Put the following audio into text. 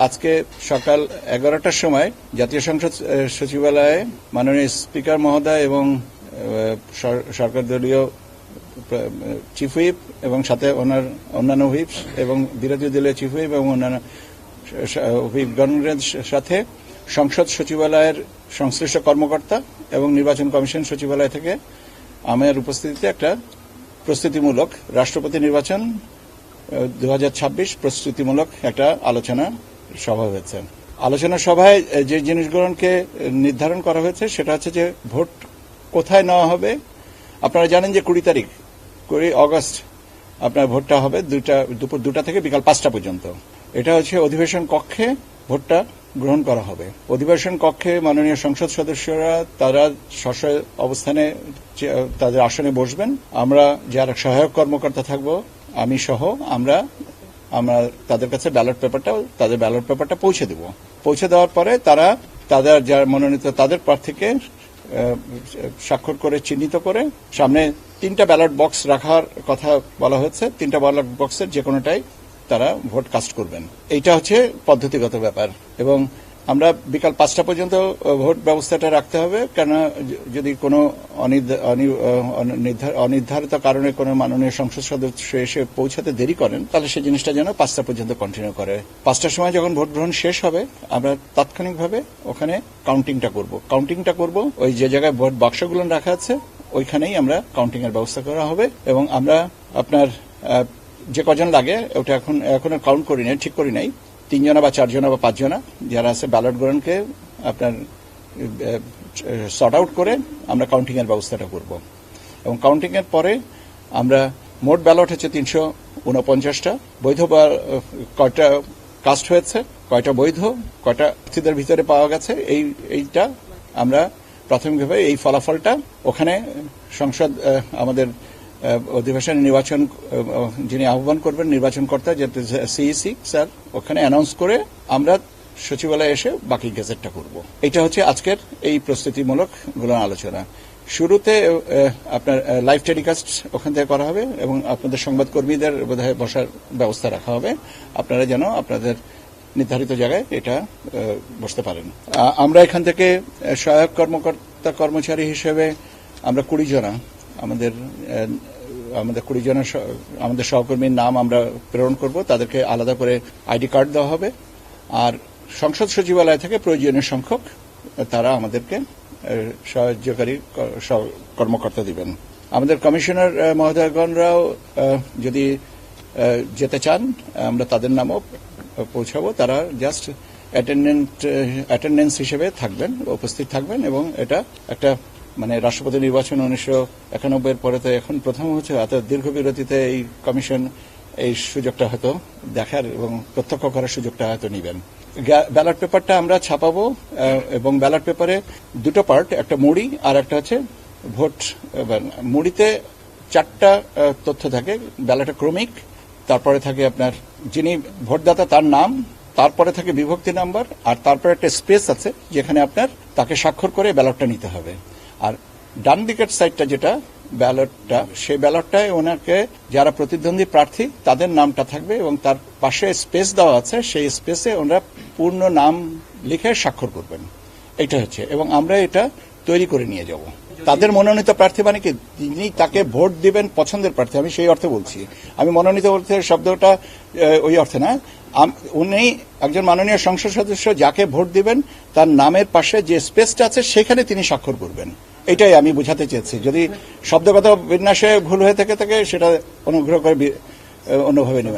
আজকে সকাল 11টার সময় জাতীয় সংসদ সচিবালয়ে মাননীয় স্পিকার মহোদয় এবং সরকার দলীয় চিফ হুইপ এবং সাথে ওনার অন্যান্য হুইপ এবং বিরোধী দলীয় চিফ হুইপ এবং অন্যান্য হুইপগণের সাথে সংসদ সচিবালয়ের সংশ্লিষ্ট কর্মকর্তা এবং নির্বাচন কমিশন সচিবালয় থেকে আমার উপস্থিতিতে একটা প্রস্তুতিমূলক রাষ্ট্রপতি নির্বাচন 2026 প্রস্তুতিমূলক একটা আলোচনা সভা হয়েছে। আলোচনা সভায় যে জিনিসগুলোকে নির্ধারণ করা হয়েছে সেটা হচ্ছে যে ভোট কোথায় নেওয়া হবে। আপনারা জানেন যে 20 অগস্ট আপনার ভোটটা হবে দুপুর 2টা থেকে বিকাল 5টা পর্যন্ত। এটা হচ্ছে অধিবেশন কক্ষে ভোটটা গ্রহণ করা হবে। অধিবেশন কক্ষে মাননীয় সংসদ সদস্যরা তারা স্ব অবস্থানে তাদের আসনে বসবেন। আমরা যারা সহায়ক কর্মকর্তা থাকব আমি সহ আমরা তাদের কাছে ব্যালট পেপারটা পৌঁছে দেব। পৌঁছে দেওয়ার পরে তারা তাদের যারা মনোনীত তাদের প্রার্থীকে স্বাক্ষর করে চিহ্নিত করে সামনে 3টা ব্যালট বক্স রাখার কথা বলা হয়েছে। 3টা ব্যালট বক্সের যে কোনোটাই তারা ভোট কাস্ট করবেন। এইটা হচ্ছে পদ্ধতিগত ব্যাপার এবং আমরা বিকাল 5টা পর্যন্ত ভোট ব্যবস্থাটা রাখতে হবে। কেন যদি কোনো অনির্ধারিত কারণে কোনো মাননীয় সংসদ সদস্য এসে পৌঁছাতে দেরি করেন তাহলে সেই জিনিসটা যেন 5টা পর্যন্ত কন্টিনিউ করে। 5টার সময় যখন ভোট গ্রহণ শেষ হবে আমরা তাৎক্ষণিকভাবে ওখানে কাউন্টিংটা করব ওই যে জায়গায় ভোট বাক্সগুলো রাখা আছে ওইখানেই আমরা কাউন্টিং এর ব্যবস্থা করা হবে এবং আমরা আপনার যে কজন লাগে ওটা এখন কাউন্ট করি নাই, ঠিক করি নাই, 3 জনা বা 4 জনা বা 5 জনা যারা আছে ব্যালট গ্রহণকে আপনার সর্ট আউট করে আমরা কাউন্টিং এর ব্যবস্থাটা করব এবং কাউন্টিং এর পরে আমরা মোট ব্যালট হচ্ছে 349টা। বৈধ কয়টা কাস্ট হয়েছে, কয়টা বৈধ, কয়টা প্রার্থীদের ভিতরে পাওয়া গেছে এইটা আমরা প্রাথমিকভাবে এই ফলাফলটা ওখানে সংসদ আমাদের অধিবেশন নির্বাচন যিনি আহ্বান করবেন নির্বাচনকর্তা যেটা সিইসি স্যার ওখানে অ্যানাউন্স করে আমরা সচিবালয়ে এসে বাকি গেজেটটা করব। এটা হচ্ছে আজকের এই প্রস্তুতিমূলক আলোচনা। শুরুতে আপনার লাইভ টেলিকাস্ট ওখান থেকে করা হবে এবং আপনাদের সংবাদকর্মীদের বোধহয় বসার ব্যবস্থা রাখা হবে। আপনারা যেন আপনাদের নির্ধারিত জায়গায় এটা বসতে পারেন। আমরা এখান থেকে সহায়ক কর্মকর্তা কর্মচারী হিসেবে আমরা 20 জনা আমাদের 20 জনের আমাদের সহকর্মীর নাম আমরা প্রেরণ করব। তাদেরকে আলাদা করে আইডি কার্ড দেওয়া হবে আর সংসদ সচিবালয় থেকে প্রয়োজনীয় সংখ্যক তারা আমাদেরকে সাহায্যকারী কর্মকর্তা দিবেন। আমাদের কমিশনার মহোদয়গণরাও যদি যেতে চান আমরা তাদের নামও পৌঁছাবো। তারা জাস্ট অ্যাটেন্ডেন্স হিসেবে থাকবেন, উপস্থিত থাকবেন এবং এটা একটা মানে রাষ্ট্রপতি নির্বাচন 1991 পরে তো এখন প্রথম হচ্ছে এত দীর্ঘ বিরতিতে এই কমিশন এই সুযোগটা হয়তো দেখার এবং প্রত্যক্ষ করার সুযোগটা হয়তো নেবেন। ব্যালট পেপারটা আমরা ছাপাবো এবং ব্যালট পেপারে 2টো পার্ট, একটা মুড়ি আর একটা হচ্ছে ভোট। মুড়িতে 4টা তথ্য থাকে, ব্যালটে ক্রমিক, তারপরে থাকে আপনার যিনি ভোটদাতা তার নাম, তারপরে থাকে বিভক্তি নাম্বার আর তারপরে একটা স্পেস আছে যেখানে আপনার তাকে স্বাক্ষর করে ব্যালটটা নিতে হবে। আর ডান দিকের সাইডটা যেটা ব্যালটটা সেই ব্যালটটায় ওনাকে যারা প্রতিদ্বন্দ্বী প্রার্থী তাদের নামটা থাকবে এবং তার পাশে স্পেস দেওয়া আছে, সেই স্পেসে ওনারা পূর্ণ নাম লিখে স্বাক্ষর করবেন। এটা হচ্ছে এবং আমরা এটা তৈরি করে নিয়ে যাব। তাদের মনোনীত প্রার্থী মানে কি তিনি তাকে ভোট দিবেন পছন্দের প্রার্থী, আমি সেই অর্থে বলছি। আমি মনোনীত বলতে শব্দটা ওই অর্থে না, উনি একজন মাননীয় সংসদ সদস্য যাকে ভোট দিবেন তার নামের পাশে যে স্পেসটা আছে সেখানে তিনি স্বাক্ষর করবেন। এটাই আমি বোঝাতে চেয়েছি। যদি শব্দগত বিন্যাসে ভুল হয়ে থাকে সেটা অনুগ্রহ করে অন্যভাবে নেবেন।